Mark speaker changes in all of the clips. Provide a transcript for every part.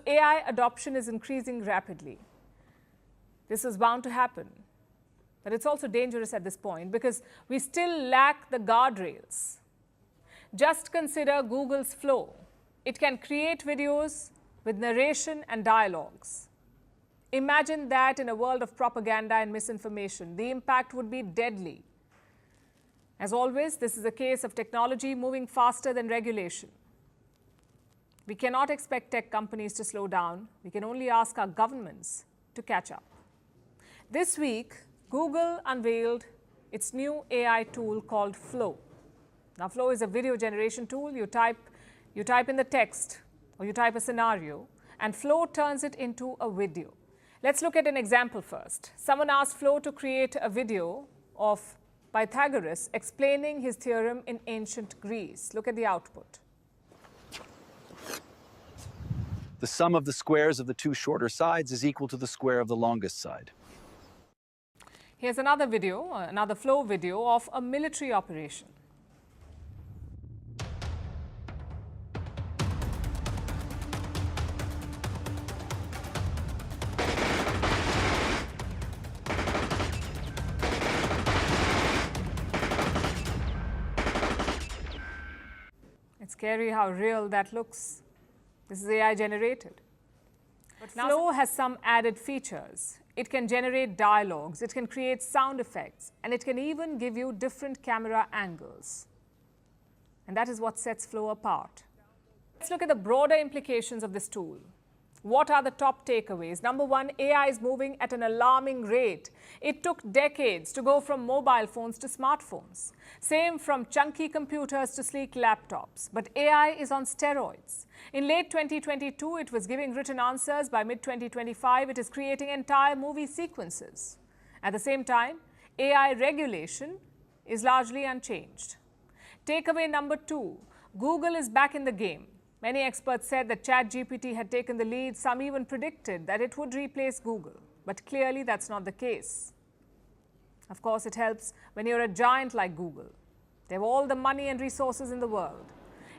Speaker 1: AI adoption is increasing rapidly. This is bound to happen. But it's also dangerous at this point because we still lack the guardrails. Just consider Google's Flow. It can create videos with narration and dialogues. Imagine that in a world of propaganda and misinformation. The impact would be deadly. As always, this is a case of technology moving faster than regulation. We cannot expect tech companies to slow down. We can only ask our governments to catch up. This week, Google unveiled its new AI tool called Flow. Now, Flow is a video generation tool. You type in the text or you type a scenario, and Flow turns it into a video. Let's look at an example first. Someone asked Flow to create a video of Pythagoras explaining his theorem in ancient Greece. Look at the output.
Speaker 2: The sum of the squares of the two shorter sides is equal to the square of the longest side.
Speaker 1: Here's another video, another Flow video of a military operation. It's scary how real that looks. This is AI generated. But Flow has some added features. It can generate dialogues, it can create sound effects, and it can even give you different camera angles. And that is what sets Flow apart. Let's look at the broader implications of this tool. What are the top takeaways? Number one, AI is moving at an alarming rate. It took decades to go from mobile phones to smartphones. Same from chunky computers to sleek laptops. But AI is on steroids. In late 2022, it was giving written answers. By mid-2025, it is creating entire movie sequences. At the same time, AI regulation is largely unchanged. Takeaway number two, Google is back in the game. Many experts said that ChatGPT had taken the lead. Some even predicted that it would replace Google. But clearly, that's not the case. Of course, it helps when you're a giant like Google. They have all the money and resources in the world.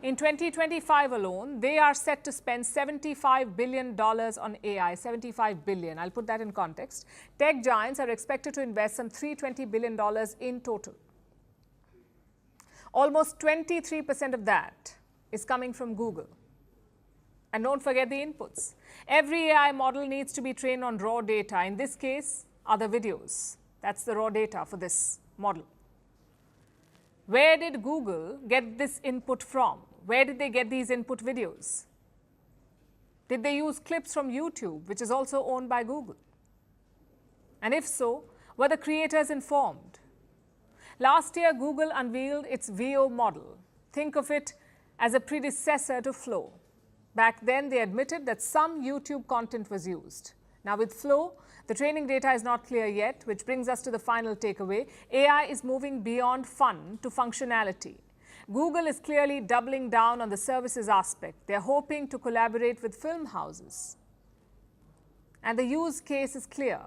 Speaker 1: In 2025 alone, they are set to spend $75 billion on AI, $75 billion. I'll put that in context. Tech giants are expected to invest some $320 billion in total. Almost 23% of that is coming from Google. And don't forget the inputs. Every AI model needs to be trained on raw data. In this case, are the videos. That's the raw data for this model. Where did Google get this input from? Where did they get these input videos? Did they use clips from YouTube, which is also owned by Google? And if so, were the creators informed? Last year, Google unveiled its VO model. Think of it as a predecessor to Flow. Back then, they admitted that some YouTube content was used. Now with Flow, the training data is not clear yet, which brings us to the final takeaway. AI is moving beyond fun to functionality. Google is clearly doubling down on the services aspect. They're hoping to collaborate with film houses. And the use case is clear.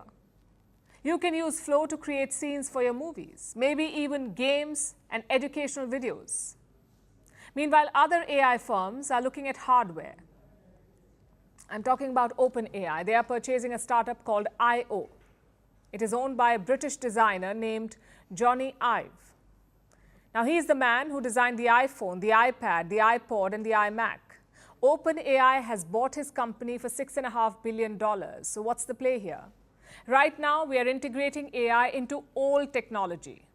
Speaker 1: You can use Flow to create scenes for your movies, maybe even games and educational videos. Meanwhile, other AI firms are looking at hardware. I'm talking about OpenAI. They are purchasing a startup called I.O. It is owned by a British designer named Johnny Ive. Now, he's the man who designed the iPhone, the iPad, the iPod, and the iMac. OpenAI has bought his company for $6.5 billion. So what's the play here? Right now, we are integrating AI into all technology.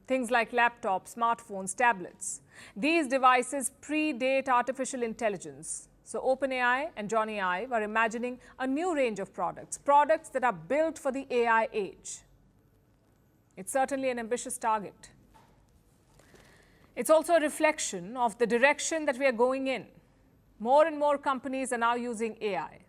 Speaker 1: Things like laptops, smartphones, tablets. These devices predate artificial intelligence. So OpenAI and Johnny Ive are imagining a new range of products that are built for the AI age. It's certainly an ambitious target. It's also a reflection of the direction that we are going in. More and more companies are now using AI.